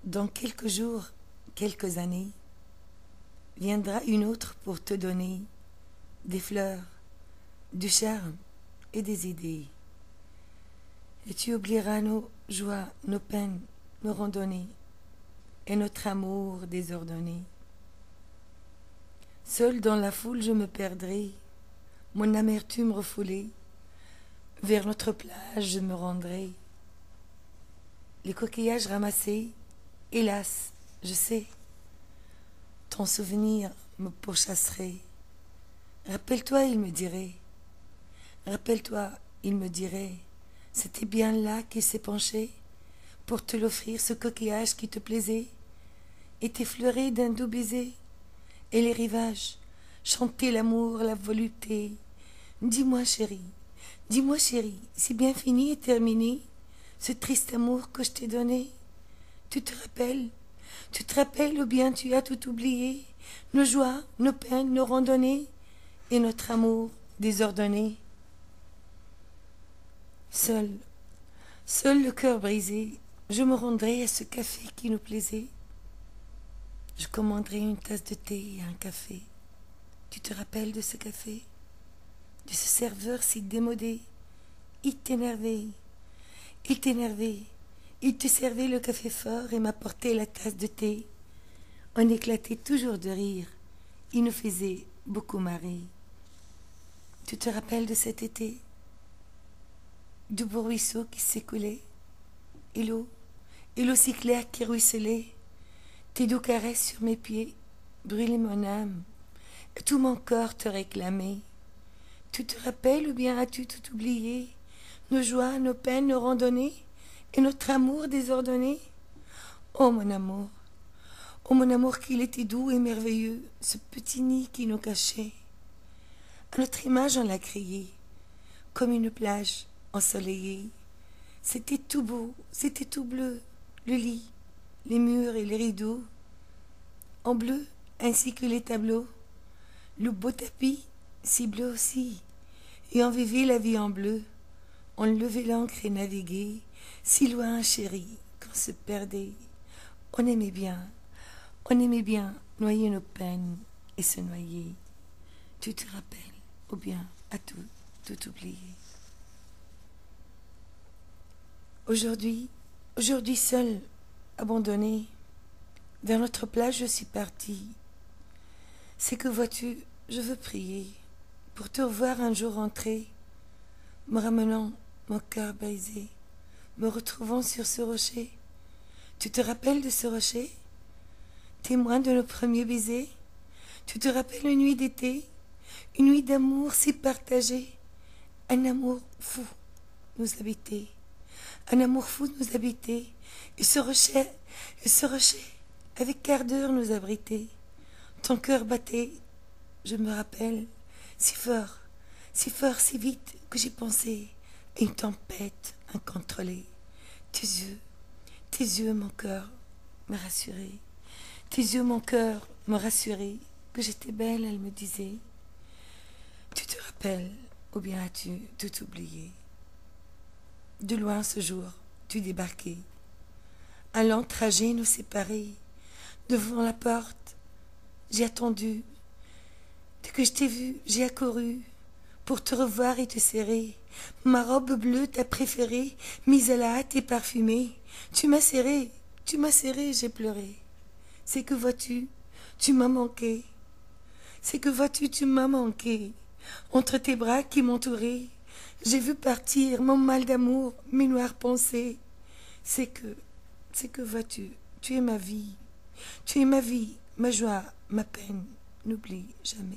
Dans quelques jours, quelques années, viendra une autre pour te donner des fleurs, du charme et des idées. Et tu oublieras nos joies, nos peines, nos randonnées et notre amour désordonné. Seul dans la foule je me perdrai, mon amertume refoulée, vers notre plage je me rendrai. Les coquillages ramassés, hélas, je sais, ton souvenir me pourchasserait. Rappelle-toi, il me dirait, rappelle-toi, il me dirait, c'était bien là qu'il s'est penché pour te l'offrir, ce coquillage qui te plaisait, et t'effleurer d'un doux baiser, et les rivages chanter l'amour, la volupté. Dis-moi, chérie, c'est bien fini et terminé, ce triste amour que je t'ai donné. Tu te rappelles ou bien tu as tout oublié, nos joies, nos peines, nos randonnées, et notre amour désordonné. Seul le cœur brisé, je me rendrai à ce café qui nous plaisait. Je commanderai une tasse de thé et un café. Tu te rappelles de ce café, de ce serveur si démodé? Il t'énervait, il te servait le café fort et m'apportait la tasse de thé. On éclatait toujours de rire, il nous faisait beaucoup marrer. Tu te rappelles de cet été, du beau ruisseau qui s'écoulait, et l'eau si claire qui ruisselait, tes doux caresses sur mes pieds brûlaient mon âme, et tout mon corps te réclamait. Tu te rappelles ou bien as-tu tout oublié, nos joies, nos peines, nos randonnées, et notre amour désordonné? Oh mon amour qu'il était doux et merveilleux, ce petit nid qui nous cachait. À notre image on l'a crié, comme une plage ensoleillée. C'était tout beau, c'était tout bleu, le lit, les murs et les rideaux, en bleu ainsi que les tableaux, le beau tapis, si bleu aussi, et on vivait la vie en bleu, on levait l'ancre et naviguait, si loin chérie, qu'on se perdait. On aimait bien noyer nos peines et se noyer. Tu te rappelles, ou bien à tout oublié. Aujourd'hui seul, abandonné, vers notre plage je suis partie. C'est que vois-tu, je veux prier pour te revoir un jour entrer, me ramenant mon cœur brisé, me retrouvant sur ce rocher. Tu te rappelles de ce rocher, témoin de nos premiers baisers? Tu te rappelles une nuit d'été, une nuit d'amour si partagée? Un amour fou nous habitait, un amour fou nous habitait, et ce rocher, avec ardeur nous abritait. Ton cœur battait, je me rappelle, si fort, si vite que j'ai pensé à une tempête incontrôlée. Tes yeux, mon cœur, me rassuraient. Tes yeux, mon cœur, me rassuraient que j'étais belle, elle me disait. Tu te rappelles, ou bien as-tu tout oublié? De loin ce jour, tu débarquais. Un lent trajet nous séparait. Devant la porte, j'ai attendu. Dès que je t'ai vu, j'ai accouru pour te revoir et te serrer. Ma robe bleue, ta préférée, mise à la hâte et parfumée. Tu m'as serré, j'ai pleuré. C'est que vois-tu, tu m'as manqué. C'est que vois-tu, tu m'as manqué. Entre tes bras qui m'entouraient, j'ai vu partir mon mal d'amour, mes noires pensées. C'est que vois-tu, tu es ma vie. Tu es ma vie, ma joie, ma peine. N'oublie jamais.